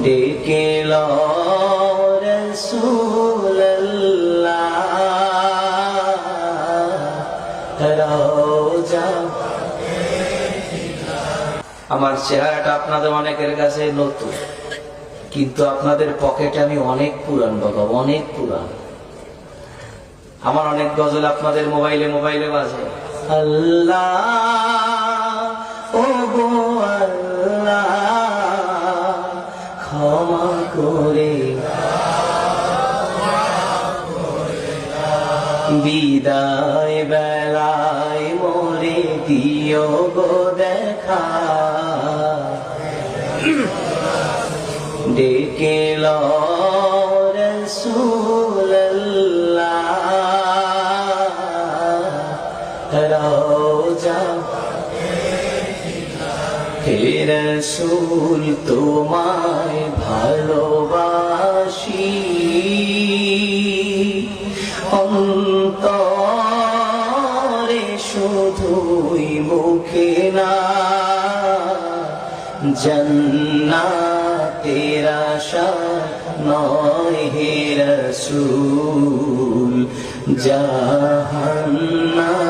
ডেকে লো রাসূলুল্লাহ রওজা। আমার চেহারাটা আপনাদের অনেকের কাছে নতুন, কিন্তু আপনাদের পকেটে আমি অনেক পুরান বাবা, অনেক পুরান। আমার অনেক গজল আপনাদের মোবাইলে মোবাইলে বাজে। আল্লাহ ও গো আল্লাহ ক্ষমা করে বিদায় বেলায় মোরে দিও গো দেখা, ডেকে লো রাসূলুল্লাহ রওজা। হে রাসূল তোমায় ভালোবাসি অন্তরে শুধুই মুখে না, জান্নাতের আশা নয় হে রাসূল জাহান্নাম